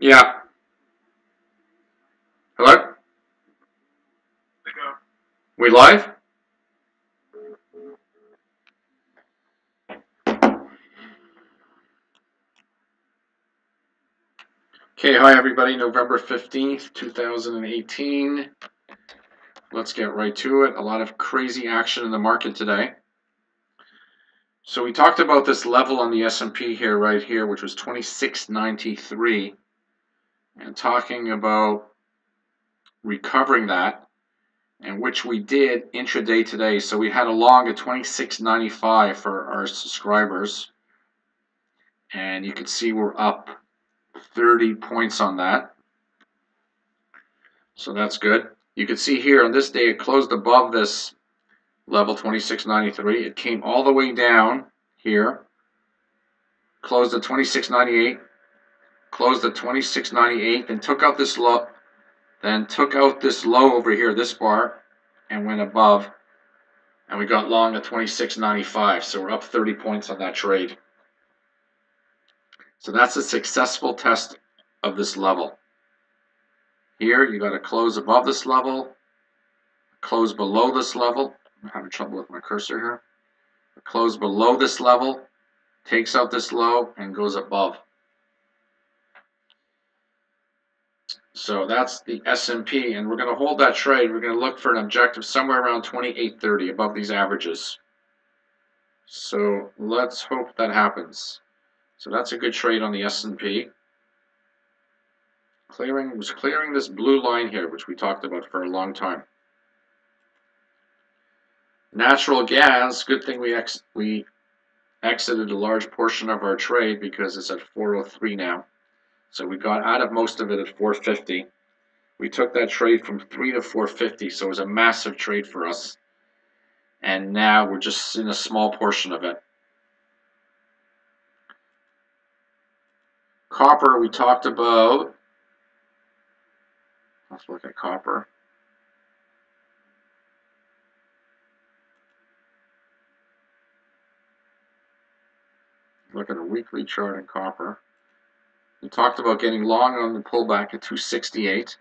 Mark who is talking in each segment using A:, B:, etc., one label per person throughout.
A: Yeah. Hello? We live? Okay, hi everybody. November 15th, 2018. Let's get right to it. A lot of crazy action in the market today. So we talked about this level on the S&P here, right here, which was 2693, and talking about recovering that, and which we did intraday today. So we had a long at 2695 for our subscribers, and you can see we're up 30 points on that. So that's good. You can see here on this day it closed above this level 2693. It came all the way down here, closed at 2698, closed at 2698, then took out this low, over here, this bar, and went above, and we got long at 2695. So we're up 30 points on that trade. So that's a successful test of this level. Here you got to close above this level, close below this level. I'm having trouble with my cursor here. Close below this level, takes out this low, and goes above. So that's the S&P, and we're going to hold that trade. We're going to look for an objective somewhere around 2830 above these averages. So let's hope that happens. So that's a good trade on the S&P. Was clearing this blue line here, which we talked about for a long time. Natural gas, good thing we exited a large portion of our trade because it's at 403 now. So we got out of most of it at 450. We took that trade from 3 to 450, so it was a massive trade for us. And now we're just in a small portion of it. Copper, we talked about. Let's look at copper. Look at a weekly chart in copper. We talked about getting long on the pullback at 268,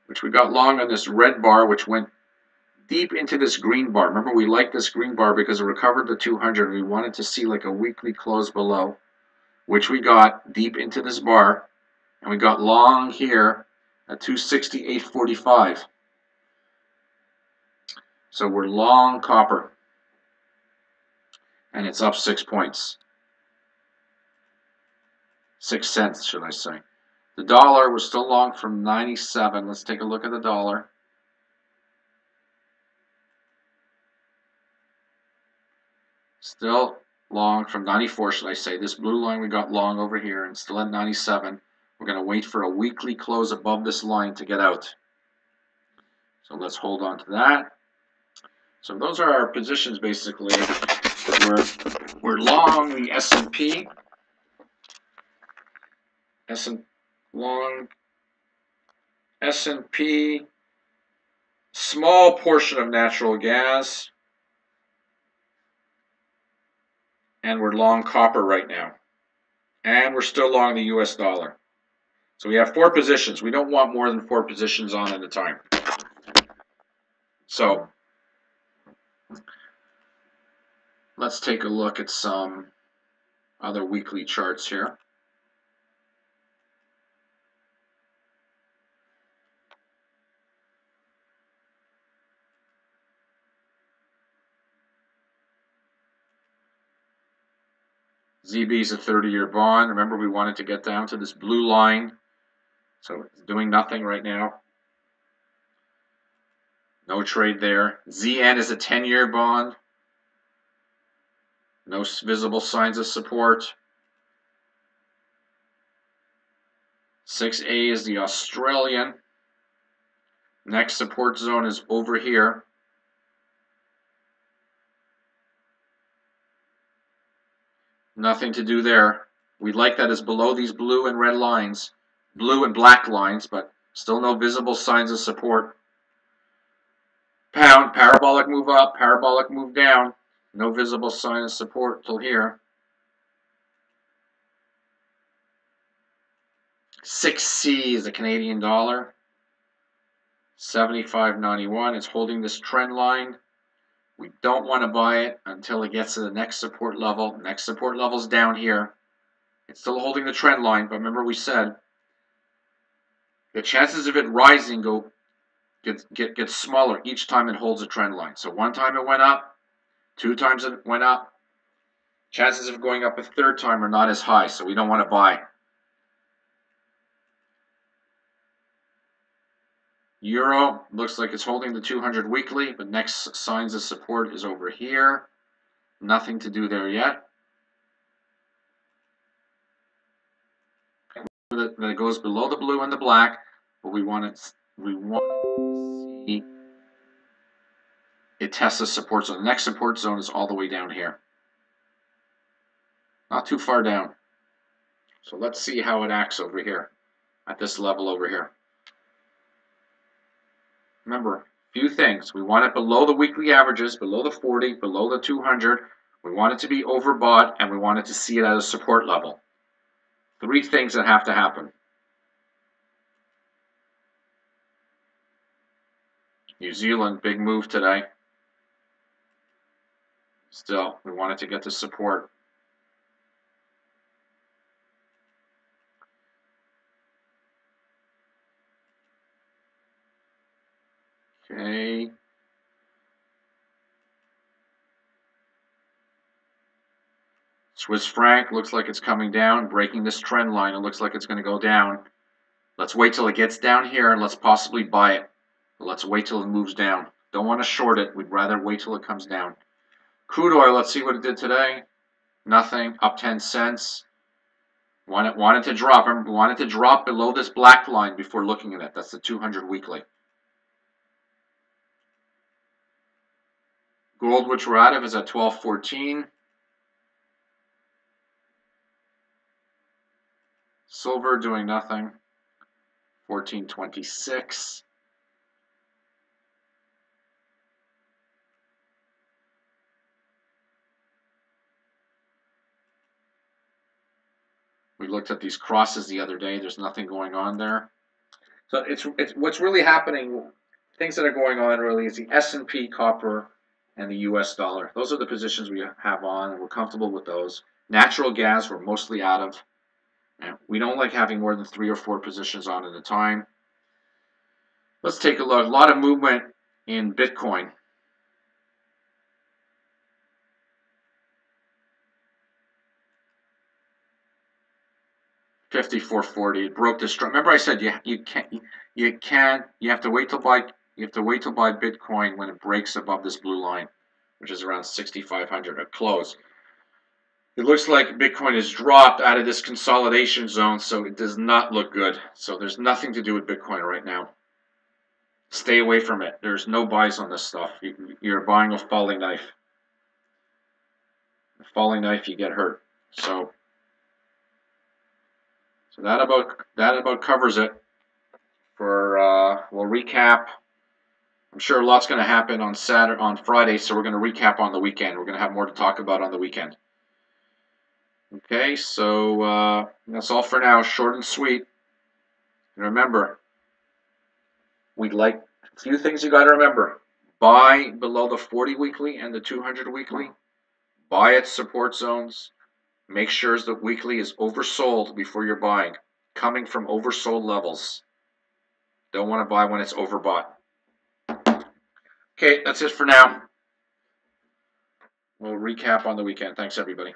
A: which we got long on this red bar, which went deep into this green bar. Remember, we liked this green bar because it recovered the 200. We wanted to see like a weekly close below, which we got deep into this bar, and we got long here at 268.45. So we're long copper, and it's up 6 points. 6 cents, should I say. The dollar was still long from 97. Let's take a look at the dollar. Still long from 94, should I say. This blue line we got long over here and still at 97. We're going to wait for a weekly close above this line to get out. So let's hold on to that. So those are our positions basically. We're long the S&P. Long S&P, small portion of natural gas, and we're long copper right now. And we're still long the US dollar. So we have 4 positions. We don't want more than 4 positions on at a time. So let's take a look at some other weekly charts here. ZB is a 30-year bond. Remember, we wanted to get down to this blue line. So it's doing nothing right now. No trade there. ZN is a 10-year bond. No visible signs of support. 6A is the Australian. Next support zone is over here. Nothing to do there. We like that as below these blue and red lines. Blue and black lines, but still no visible signs of support. Pound, parabolic move up, parabolic move down. No visible sign of support till here. 6C is the Canadian dollar. 75.91. It's holding this trend line. We don't want to buy it until it gets to the next support level. Next support level is down here. It's still holding the trend line, but remember we said the chances of it rising get smaller each time it holds a trend line. So one time it went up, 2 times it went up. Chances of going up a 3rd time are not as high, so we don't want to buy. Euro looks like it's holding the 200 weekly, but next signs of support is over here. Nothing to do there yet. That it goes below the blue and the black, but we want to see it test the support zone. The next support zone is all the way down here. Not too far down. So let's see how it acts over here, at this level over here. Remember, a few things. We want it below the weekly averages, below the 40, below the 200. We want it to be overbought, and we want it to see it at a support level. 3 things that have to happen. New Zealand, big move today. Still, we want it to get to support. Okay. Swiss franc looks like it's coming down, breaking this trend line. It looks like it's going to go down. Let's wait till it gets down here and let's possibly buy it. Let's wait till it moves down. Don't want to short it. We'd rather wait till it comes down. Crude oil, let's see what it did today. Nothing, up 10 cents. Wanted to drop. Remember, wanted to drop below this black line before looking at it. That's the 200 weekly. Gold, which we're out of, is at 12.14. Silver doing nothing. 14.26. We looked at these crosses the other day. There's nothing going on there. So it's what's really happening. Things that are going on really is the S&P, copper, and the U.S. dollar. Those are the positions we have on, and we're comfortable with those. Natural gas, we're mostly out of. And we don't like having more than 3 or 4 positions on at a time. Let's take a look. A lot of movement in Bitcoin. $54.40. It broke this. Remember, I said you have to wait till buy Bitcoin when it breaks above this blue line, which is around 6,500 at close. It looks like Bitcoin has dropped out of this consolidation zone, so it does not look good. So there's nothing to do with Bitcoin right now. Stay away from it. There's no buys on this stuff. You're buying a falling knife. A falling knife, you get hurt. So that about covers it. We'll recap. I'm sure a lot's going to happen on Friday, so we're going to recap on the weekend. We're going to have more to talk about on the weekend. Okay, so that's all for now. Short and sweet. And remember, a few things you got to remember. Buy below the 40 weekly and the 200 weekly. Buy at support zones. Make sure the weekly is oversold before you're buying. Coming from oversold levels. Don't want to buy when it's overbought. Okay, that's it for now. We'll recap on the weekend. Thanks, everybody.